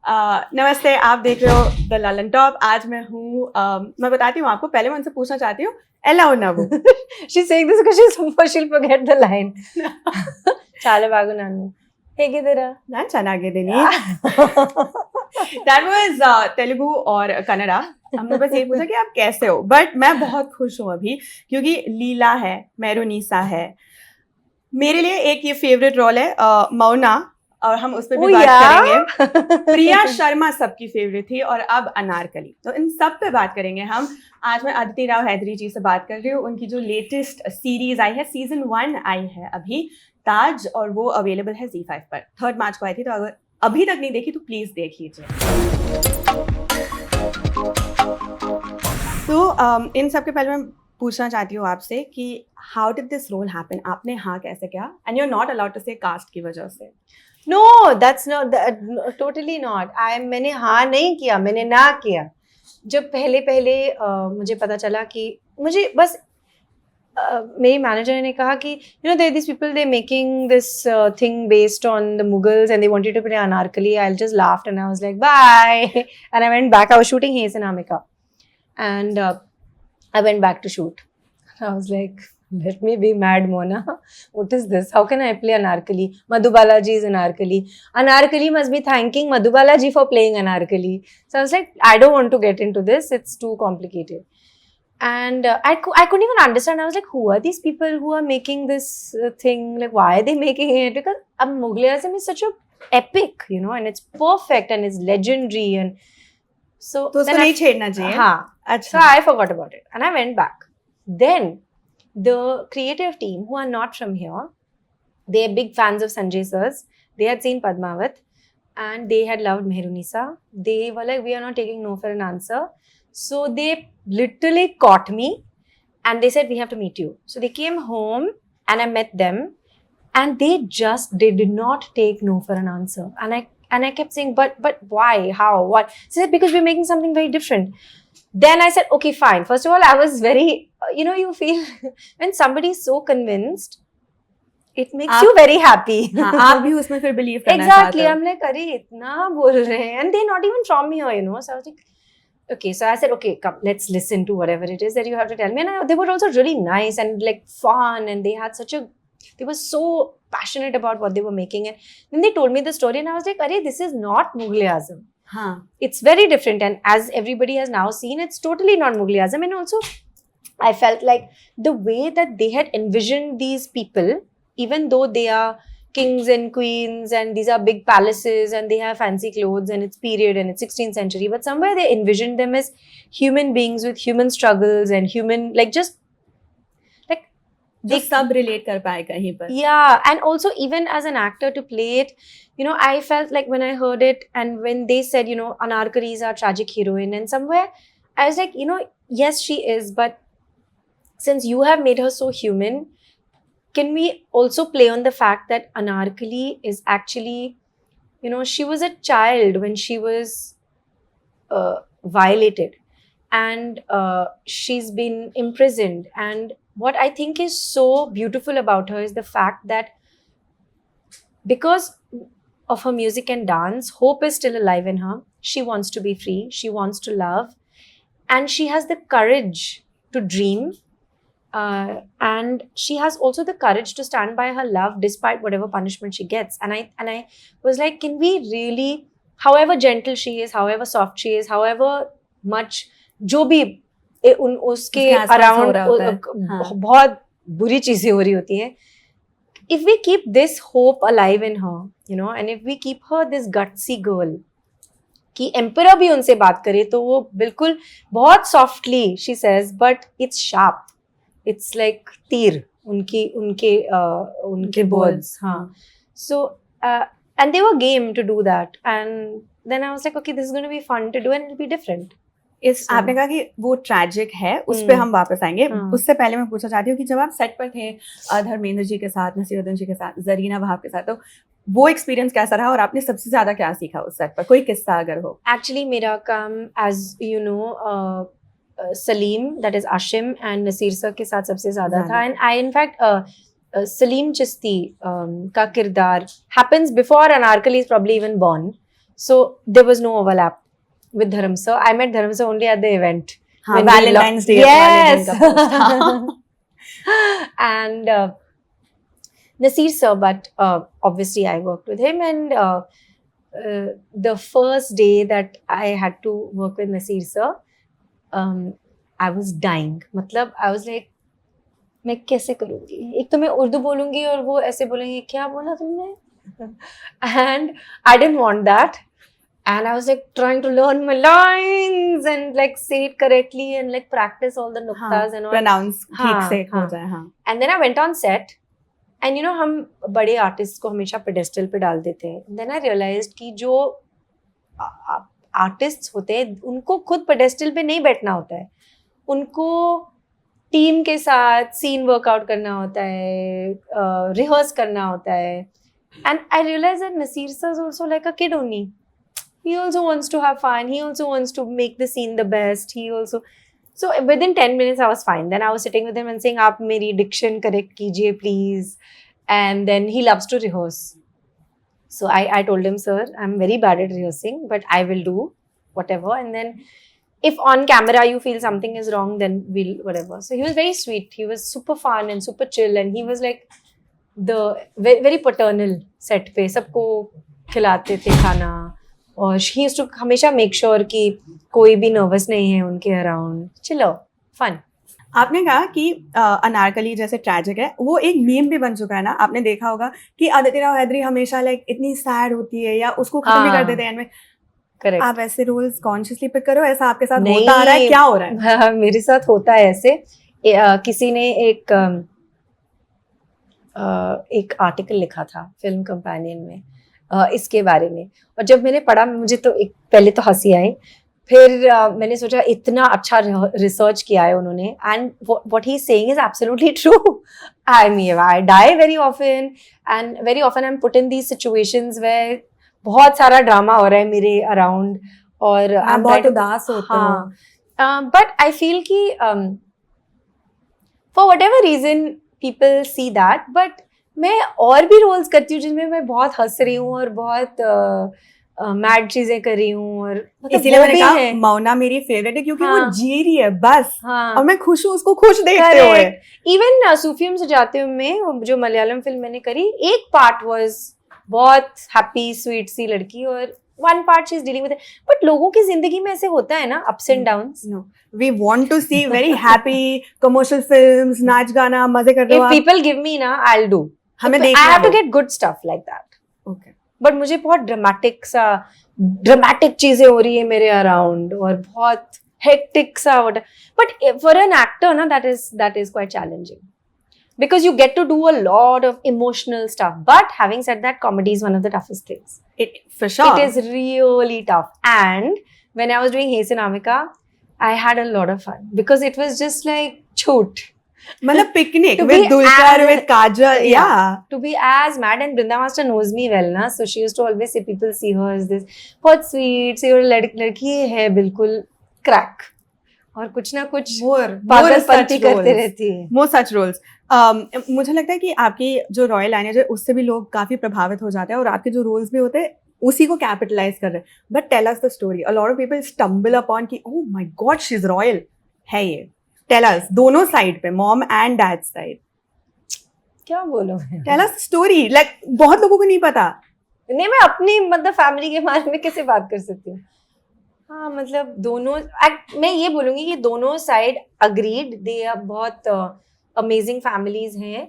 नमस्ते, आप देख रहे हो द लल्लनटॉप। आज मैं हूँ मैं बताती हूँ आपको, पहले मैं उनसे पूछना चाहती हूँ Ella or Nabu? She's saying this because she'll forget the line. Chala bagu nanu. Hegidira. Nan chanagidini. That was Telugu और कन्नड़ा। हमने बस ये पूछा कि आप कैसे हो, बट मैं बहुत खुश हूँ अभी क्योंकि लीला है, मेरोनीसा है। मेरे लिए एक ये फेवरेट रोल है मौना, और हम उस पर भी बात करेंगे। प्रिया शर्मा सबकी फेवरेट थी, और अब अनारकली, तो इन सब पे बात करेंगे हम। आज मैं अदिति राव हैदरी जी से बात कर रही हूँ। उनकी जो लेटेस्ट सीरीज आई है, सीजन 1 आई है अभी, ताज, और वो अवेलेबल है ZEE5 पर। 3 मार्च को आई थी, तो अगर अभी तक नहीं देखी तो प्लीज देख लीजिए। तो इन सब के पहले मैं पूछना चाहती हूँ आपसे कि how did this role happen? आपने हाँ कैसे किया? And you are not allowed to say caste की वजह से। No, that's not totally not. मैंने हाँ नहीं किया, मैंने ना किया। जब पहले मुझे पता चला कि मुझे बस मेरी मैनेजर ने कहा कि there are these people, they're making this thing based on the Mughals and they wanted to play Anarkali. I just laughed and I was like, bye. And I went back. I was shooting Hey Sinamika. And I went back to shoot. I was like, let me be mad, Mona. What is this? How can I play Anarkali? Madhubalaji is Anarkali. Anarkali must be thanking Madhubalaji for playing Anarkali. So I was like, I don't want to get into this. It's too complicated. And I couldn't even understand. I was like, who are these people who are making this thing? Like, why are they making it? Because Mughalism is such a epic, and it's perfect and it's legendary. And so, तो उसको नहीं छेड़ना चाहिए। हाँ, अच्छा. So I forgot about it and I went back. Then the creative team, who are not from here, they are big fans of Sanjay Sir's. They had seen Padmaavat and they had loved Mehrunisa. They were like, we are not taking no for an answer. So they literally caught me and they said, we have to meet you. So they came home and I met them and they did not take no for an answer. And I kept saying, but why? How? What? They said, because we're making something very different. Then I said, okay, fine. First of all, I was very, you feel when somebody is so convinced, it makes you very happy. आप भी उसमें फिर believe करना Exactly. चाहते हो। I'm like, अरे इतना बोल रहे हैं, and they're not even from here, So I was like, okay. So I said, okay, come, let's listen to whatever it is that you have to tell me. And they were also really nice and like fun, and they were so passionate about what they were making. And then they told me the story, and I was like, "Arey, this is not Mughalism. It's very different." And as everybody has now seen, it's totally not Mughalism. And also, I felt like the way that they had envisioned these people, even though they are kings and queens and these are big palaces and they have fancy clothes and it's period and it's 16th century, but somewhere they envisioned them as human beings with human struggles and human, they सब relate कर पाए कहीं पर। Yeah, and also even as an actor to play it, I felt like when I heard it and when they said, Anarkali is our tragic heroine, and somewhere I was like, yes, she is, but since you have made her so human, can we also play on the fact that Anarkali is actually, she was a child when she was violated and she's been imprisoned. And what I think is so beautiful about her is the fact that because of her music and dance, hope is still alive in her. She wants to be free. She wants to love. And she has the courage to dream. And she has also the courage to stand by her love despite whatever punishment she gets. And I was like, can we really, however gentle she is, however soft she is, however much, जो भी उसके around बहुत बुरी चीजें हो रही होती हैं, if we keep this hope alive in her, and if we keep her this gutsy girl, कि एम्परर भी उनसे बात करे तो वो बिल्कुल बहुत softly she says, but it's sharp, it's like तीर उनके words, हाँ. So and they were game to do that, and then I was like, okay, this is going to be fun to do and it'll be different. आपने कहा कि वो tragic है, उस पे हम वापस आएंगे। उससे पहले मैं पूछना चाहती हूँ कि जब आप सेट पर थे धर्मेंद्र जी के साथ, नसीरुद्दीन जी के साथ, जरीना वहाब के साथ, तो वो एक्सपीरियंस कैसा रहा और आपने सबसे ज्यादा क्या सीखा उस सेट पर? कोई किस्सा अगर हो। एक्चुअली मेरा काम as Salim, that is Ashim and Naseer sir के साथ सबसे ज्यादा था। And I in fact Salim Chishti का किरदार happens before Anarkali is probably even born. So there was no overlap with Dharam sir. I met Dharam sir only at the event. हाँ, when we Valentine's Day Yes. वाले दिन का post, हाँ. And Naseer sir, but obviously I worked with him, and the first day that I had to work with Naseer sir, I was dying. मतलब I was like, मैं कैसे करूँगी? एक तो मैं उर्दू बोलूँगी और वो ऐसे बोलेंगे, क्या बोला तुमने? And I didn't want that. And I was like trying to learn my lines and like say it correctly and like practice all the nuktas and all. Pronounce ठीक से हो हाँ. जाए, हाँ. And then I went on set, and you know हम बड़े artist को हमेशा पेडेस्टल पे डाल देते हैं. Then I realized कि जो आर्टिस्ट होते हैं उनको खुद पेडेस्टल पे नहीं बैठना होता है. उनको टीम के साथ सीन वर्कआउट करना होता है, रिहर्स करना होता है. And I realized that Naseer sir is also like a kid only. He also wants to have fun. He also wants to make the scene the best. So within 10 minutes I was fine. Then I was sitting with him and saying, "Aap meri diction correct kijiye, please." And then he loves to rehearse. So I told him, "Sir, I'm very bad at rehearsing, but I will do whatever. And then if on camera you feel something is wrong, then we'll whatever." So he was very sweet. He was super fun and super chill. And he was like the very paternal set पे. सबको खिलाते थे खाना. और she used to हमेशा make sure कि कोई भी nervous नहीं है उनके around. Chillo, fun. आपने कहा कि अनारकली जैसे ट्रैजिक है, वो एक मीम भी बन चुका है ना. आपने देखा होगा कि अदिति राव हैदरी हमेशा लाइक इतनी सैड होती है या उसको खत्म भी कर देते हैं एंड में. Correct. आप ऐसे रोल्स कॉन्शियसली पिक करो, ऐसा आपके साथ होता आ रहा है, क्या हो रहा है? मेरे साथ होता है ऐसे. किसी ने एक आर्टिकल लिखा था फिल्म कंपेनियन में इसके बारे में, और जब मैंने पढ़ा मुझे तो पहले तो हंसी आई. फिर मैंने सोचा इतना अच्छा रिसर्च किया है उन्होंने, and what he is saying is absolutely true. I die very often, and very often I am put in these situations where बहुत सारा ड्रामा हो रहा है मेरे अराउंड और आप बहुत उदास होते हो. बट आई फील कि for whatever reason people see that, but मैं और भी रोल्स करती हूँ जिनमें मैं बहुत हंस रही हूँ और बहुत मैड चीजें कर रही हूँ. और इसीलिए मैंने कहा मौना मेरी फेवरेट है क्योंकि वो जी रही है बस. और मैं खुश हूँ उसको खुश देखते हुए. इवन सूफियम से जाते हुए जो मलयालम फिल्म मैंने करी, एक पार्ट वाज बहुत हैप्पी स्वीट सी लड़की और one part she's dealing with it. But लोगों की जिंदगी में ऐसे होता है ना, ups and downs. No, we want to see very happy commercial films, नाच गाना मजे कर रहे हो. If people give me ना, I'll do. हमें I have to get good stuff like that. Okay. But मुझे बहुत dramatic चीजें हो रही है मेरे around और बहुत hectic सा. But for an actor ना, that is quite challenging. Because you get to do a lot of emotional stuff. But having said that, comedy is one of the toughest things. For sure. It is really tough. And when I was doing Hey Sinamika, I had a lot of fun. Because it was just like shoot. मतलब picnic with Dulquer, with Kajal. Yeah. To be as mad, and Brinda Master knows me well, na. So she used to always say, people see her as this बहुत sweet, see her लड़की है बिल्कुल crack. और कुछ ना कुछ पागलपंती करते रहती है. More such roles. मुझे लगता है कि आपकी जो रॉयल लाइनेज है उससे भी लोग काफी प्रभावित हो जाते हैं और आपके जो रोल्स भी होते हैं उसी को कैपिटलाइज कर रहे हैं. But tell us the story. A lot of people stumble upon कि oh my god she is royal है. ये टेल अस दोनों साइड पे, मॉम एंड डैड साइड. क्या बोलूं? Tell us story. लाइक बहुत लोगों को नहीं पता. नहीं, मैं अपनी मतलब फैमिली के बारे में कैसे बात कर सकती हूँ. हाँ, मतलब दोनों, मैं ये बोलूँगी कि दोनों साइड अग्रीड, दे आर बहुत अमेजिंग फैमिलीज हैं,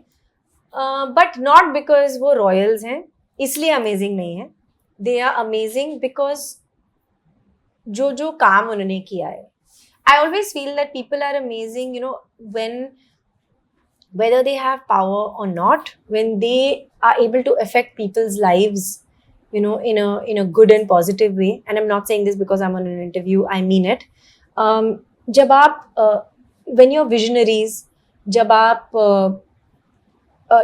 बट नॉट बिकॉज वो रॉयल्स हैं इसलिए अमेजिंग नहीं है. दे आर अमेजिंग बिकॉज जो काम उन्होंने किया है. I always feel that people are amazing, you know, when whether they have power or not, when they are able to affect people's lives, you know, in a good and positive way. And I'm not saying this because I'm on an interview, I mean it. जब आप when you're visionaries, जब आप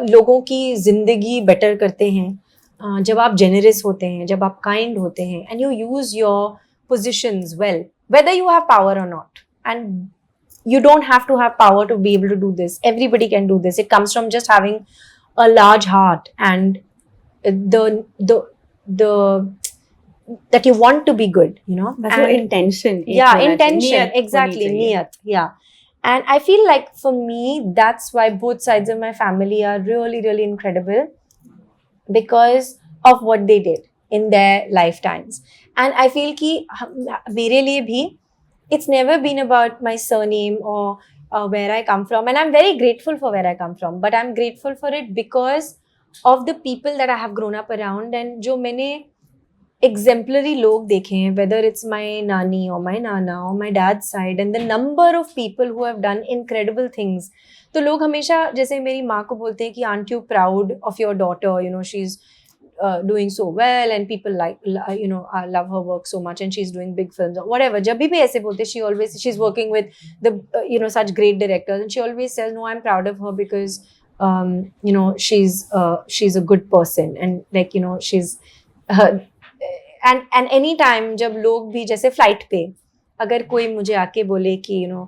लोगों की जिंदगी better करते हैं, जब आप generous होते हैं, जब आप kind होते हैं, and you use your positions well, whether you have power or not, and you don't have to have power to be able to do this. Everybody can do this. It comes from just having a large heart and the that you want to be good, you know. बस वो intention एक Yeah, होना चाहिए, intention, नियत होनी exactly, चाहिए। niyat, yeah. And I feel like for me, that's why both sides of my family are really, really incredible because of what they did in their lifetimes. And I feel कि मेरे लिए भी it's never been about my surname or where I come from. And I'm very grateful for where I come from. But I'm grateful for it because of the people that I have grown up around and जो मैंने exemplary लोग देखे हैं, whether it's my nani or my nana or my dad's side, and the number of people who have done incredible things. तो लोग हमेशा जैसे मेरी माँ को बोलते हैं कि aren't you proud of your daughter, you know, she's doing so well and people like, you know, love her work so much and she's doing big films or whatever. जब भी ऐसे बोलते, she's working with the you know, such great directors and she always says, no, I'm proud of her because you know, she's a good person and like, you know, she's and any time जब लोग भी जैसे flight पे अगर कोई मुझे आके बोले कि, you know,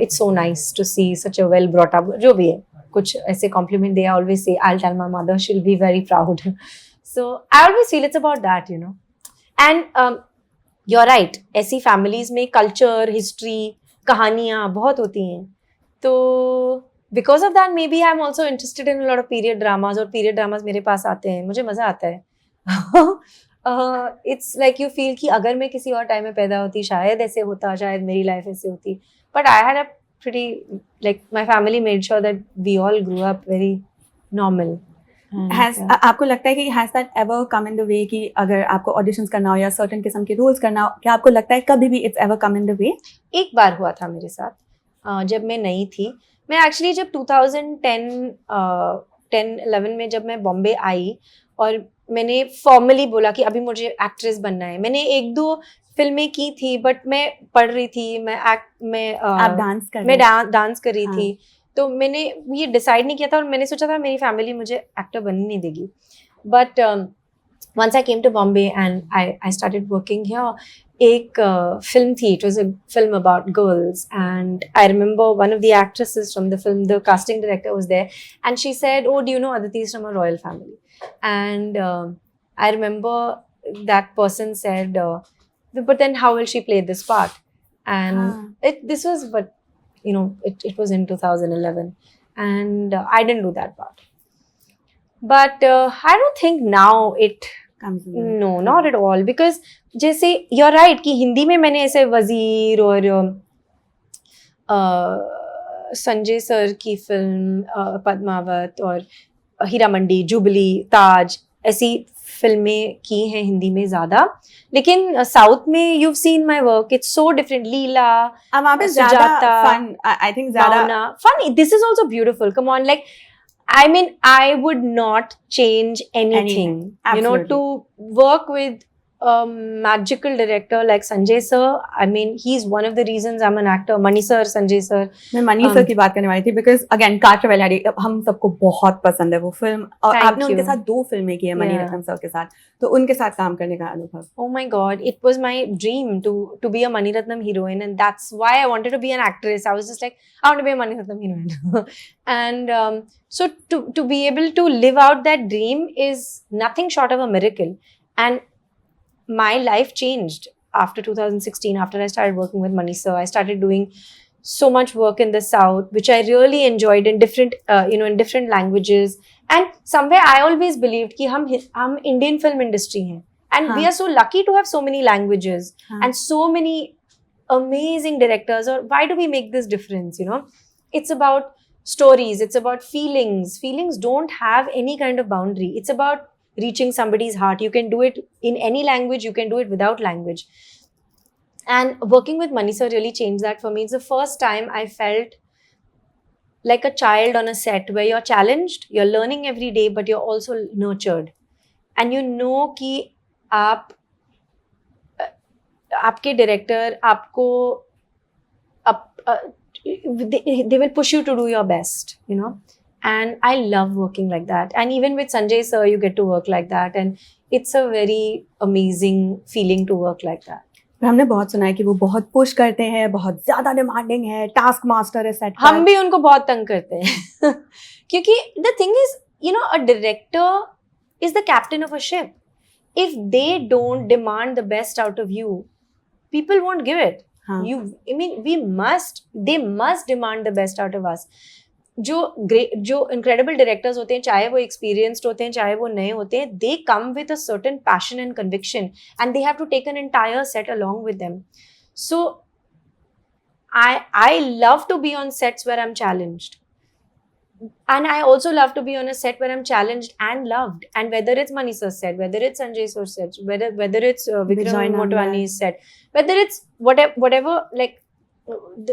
it's so nice to see such a well brought up, जो भी है कुछ ऐसे compliment they always say, I'll tell my mother, she'll be very proud. So I always feel it's about that, you know. And you're right, ऐसी families में culture, history, कहानियाँ बहुत होती हैं. तो because of that maybe I'm also interested in a lot of period dramas और period dramas मेरे पास आते हैं, मुझे मज़ा आता है. It's like you feel कि अगर मैं किसी और टाइम में पैदा होती शायद ऐसे होता, शायद मेरी लाइफ ऐसे होती. But I had a pretty, like my family made sure that we all grew up very normal. आपको लगता है कि has that ever come in the way कि अगर आपको auditions करना हो या certain किस्म के roles करना हो, क्या आपको लगता है कभी भी it's ever come in the way? एक बार हुआ था मेरे साथ जब मैं नई थी. मैं एक्चुअली जब 10-11 में जब मैं बॉम्बे आई और मैंने फॉर्मली बोला कि अभी मुझे एक्ट्रेस बनना है. मैंने 1-2 फिल्में की थी बट मैं पढ़ रही थी, आप डांस कर रही थी. तो मैंने ये डिसाइड नहीं किया था और मैंने सोचा था मेरी फैमिली मुझे एक्टर बनने नहीं देगी. But once I came to Bombay and I started working here. एक फिल्म थी, it was a film about girls and I remember one of the actresses from the film, the casting director was there and she said, oh, do you know Aditi is from a royal family? And I remember that person said, but then how will she play this part? And this was, but you know, it was in 2011 and I didn't do that part. But I don't think now it comes. No, not at all, because जैसे you're right कि हिंदी में मैंने ऐसे वजीर और Sanjay sir की film Padmaavat और Heera Mandi, jubilee, ताज ऐसी फिल्में की हैं हिंदी में ज्यादा. लेकिन साउथ में you've seen my work, it's so different. लीला, वहाँ पे ज्यादा fun, I think ज्यादा fun. This is also beautiful. Come on, like I mean, I would not change anything. You know, to work with a magical director like Sanjay sir, I mean, he's one of the reasons I'm an actor. Mani sir, Sanjay sir. मैं money sir की बात करने वाली थी because again कार्टरवेल हम सबको बहुत पसंद है वो फिल्म और आपने उनके साथ 2 फिल्में की है मनी रत्नम सर के साथ. तो उनके साथ काम करने का अनुभव. Oh my God, it was my dream to be a Mani Ratnam heroine, and that's why I wanted to be an actress. I was just like, I want to be a Mani Ratnam heroine. And so to be able to live out that dream is nothing short of a miracle. And my life changed after 2016, after I started working with Mani sir. I started doing so much work in the South, which I really enjoyed in different, you know, in different languages. And somewhere I always believed कि हम Indian film industry हैं, and we are so lucky to have so many languages and so many amazing directors. Or why do we make this difference? You know, it's about stories. It's about feelings. Feelings don't have any kind of boundary. It's about reaching somebody's heart. You can do it in any language. You can do it without language. And working with Mani sir really changed that for me. It's the first time I felt like a child on a set where you're challenged, you're learning every day, but you're also nurtured. And you know कि आपके director आपको they will push you to do your best, you know. And I love working like that. And even with Sanjay sir, you get to work like that. And it's a very amazing feeling to work like that. हमने बहुत सुना है कि वो बहुत push करते हैं, बहुत ज्यादा डिमांडिंग है, टास्क मास्टर है सेट पर. हम भी उनको बहुत तंग करते हैं क्योंकि the thing is, you know, a director is the captain of a ship if they don't demand the best out of you, people won't give it. हाँ. They must demand the best out of us. जो incredible directors होते हैं, चाहे वो experienced होते हैं, चाहे वो नए होते हैं, they come with a certain passion and conviction, and they have to take an entire set along with them. So I love to be on sets where I'm challenged, and I also love to be on a set where I'm challenged and loved. And whether it's Manisha's set, whether it's Sanjay Sur's set, whether it's Vikram Motwani's set, whether it's whatever like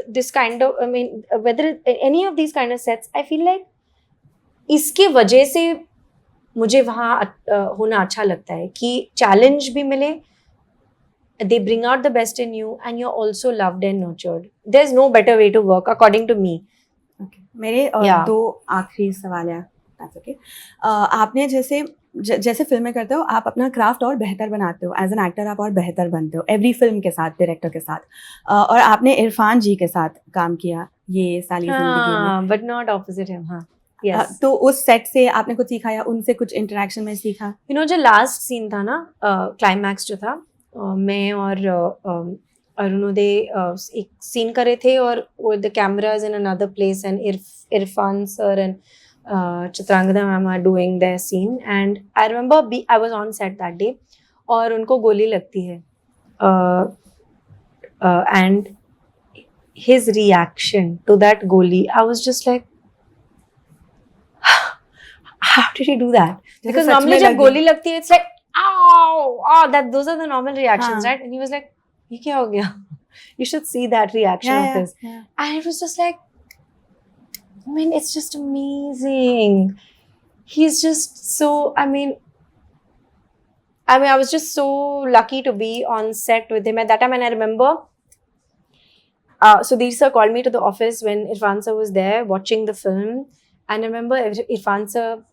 this kind of, I mean, whether any of these kind of sets, I feel like इसके वजह से मुझे वहाँ होना अच्छा लगता है कि challenge भी मिले, they bring out the best in you, and you're also loved and nurtured. There's no better way to work according to me. Okay. मेरे दो आखिरी सवाल है. That's okay. आपने जैसे फिल्में करते हो, आप अपना क्राफ्ट और बेहतर बनाते हो. एज एन एक्टर आप और बेहतर बनते हो एवरी फिल्म के साथ, डायरेक्टर के साथ. और आपने इरफान जी के साथ काम किया ये साली जिंदगी में. But not opposite him. हाँ. Yes. तो उस सेट से आपने कुछ सीखा या उनसे कुछ इंटरेक्शन में सीखा? You know, जो लास्ट सीन था ना, क्लाइमैक्स जो था, मैं और अरुणोदय एक सीन कर रहे थे, और the cameras in another place, and Irrfan sir and Chitrangada ma'am are doing the scene, and I remember I was on set that day, और उनको गोली लगती है, and his reaction to that goli, I was just like, how did he do that? Because normally जब गोली लगती है, it's like, ow, those are the normal reactions, right? And he was like, ये क्या हो गया? You should see that reaction of his. Yeah. And it was just like, I mean, it's just amazing. He's just so, I mean, I was just so lucky to be on set with him at that time. And I remember, Sudhir sir called me to the office when Irrfan sir was there watching the film. And I remember Irrfan sir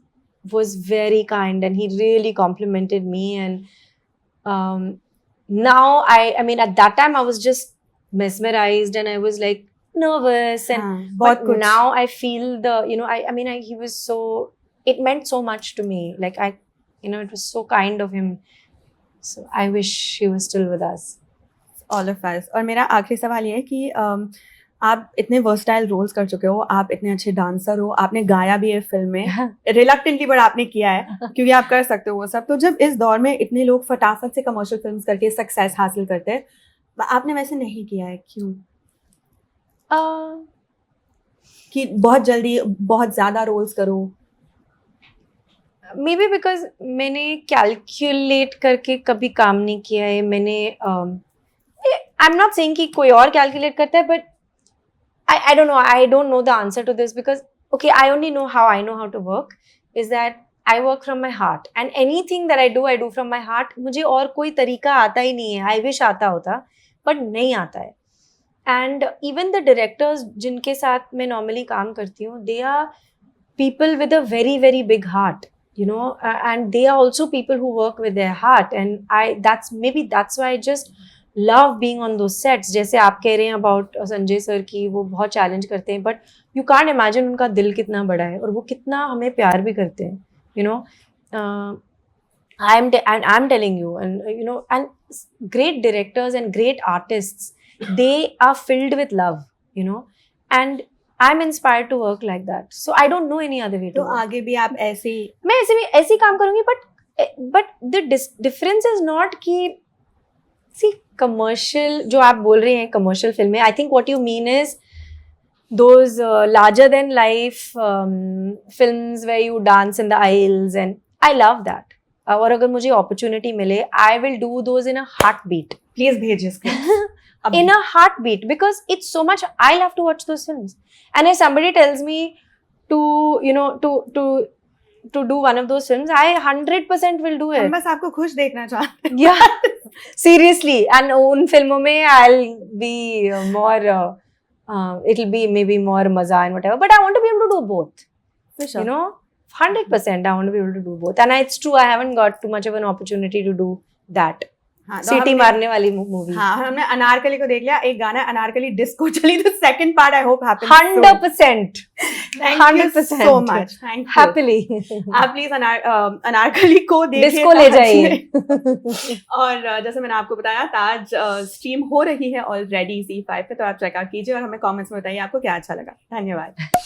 was very kind, and he really complimented me. And now, I mean, at that time I was just mesmerized, and I was like nervous. And but now I feel the, you know, I mean, he was so, it meant so much to me. Like it was so kind of him. So I wish he was still with us. All of us. और मेरा आखिरी सवाल ये है कि आप इतने versatile roles कर चुके हो, आप इतने अच्छे डांसर हो, आपने गाया भी है फिल्म में, रिलक्टेंटली बट आपने किया है क्योंकि आप कर सकते हो वो सब. तो जब इस दौर में इतने लोग फटाफट से कमर्शियल फिल्म्स करके सक्सेस हासिल करते हैं, आपने वैसे नहीं किया है, क्यों? कि बहुत जल्दी बहुत ज्यादा रोल्स करो. मे बी बिकॉज मैंने कैलकुलेट करके कभी काम नहीं किया है. मैंने आई एम नॉट सेइंग कि कोई और कैलकुलेट करता है, but I don't know the answer to this, because okay, I only know how to work, is that I work from my heart, and anything that I do from my heart. मुझे और कोई तरीका आता ही नहीं है. I wish आता होता, but नहीं आता है. And even the directors जिनके साथ मैं normally काम करती हूँ, they are people with a very very big heart, you know, and they are also people who work with their heart, and that's why I just love being on those sets. जैसे आप कह रहे हैं about Sanjay sir की, वो बहुत challenge करते हैं, but you can't imagine उनका दिल कितना बड़ा है, और वो कितना हमें प्यार भी करते हैं, you know. I'm telling you, and you know, and great directors and great artists, they are filled with love, you know, and I'm inspired to work like that. So I don't know any other way to. तो आगे भी आप ऐसे ही? मैं ऐसे ही काम करूँगी, but the difference is not कि see, commercial, जो आप बोल रहे हैं commercial फिल्में, I think what you mean is those larger than life films where you dance in the aisles, and I love that. और अगर मुझे opportunity मिले, I will do those in a heartbeat. Please भेज इसको. In a heartbeat, because it's so much. I love to watch those films, and if somebody tells me to, you know, to do one of those films, I 100% will do it. हम बस आपको खुश देखना चाहते हैं. Yeah, seriously. And उन फिल्मों में I'll be more, it'll be maybe more maza and whatever. But I want to be able to do both. For sure. You know, 100% I want to be able to do both. And it's true, I haven't got too much of an opportunity to do that. हाँ, तो सीटी हमने- मारने वाली movie. हाँ, हमने अनारकली को देख लिया, एक गाना अनारकली डिस्को चली, तो second part I hope happens 100%, thank you so much, thank you. Happily आप प्लीज अनारकली को देखिए, डिस्को ले ताज जाइए। में। और जैसे मैंने आपको बताया, ताज स्ट्रीम हो रही है ऑलरेडी Z5 पे, तो आप चेकआउट कीजिए और हमें कमेंट्स में बताइए आपको क्या अच्छा लगा। धन्यवाद।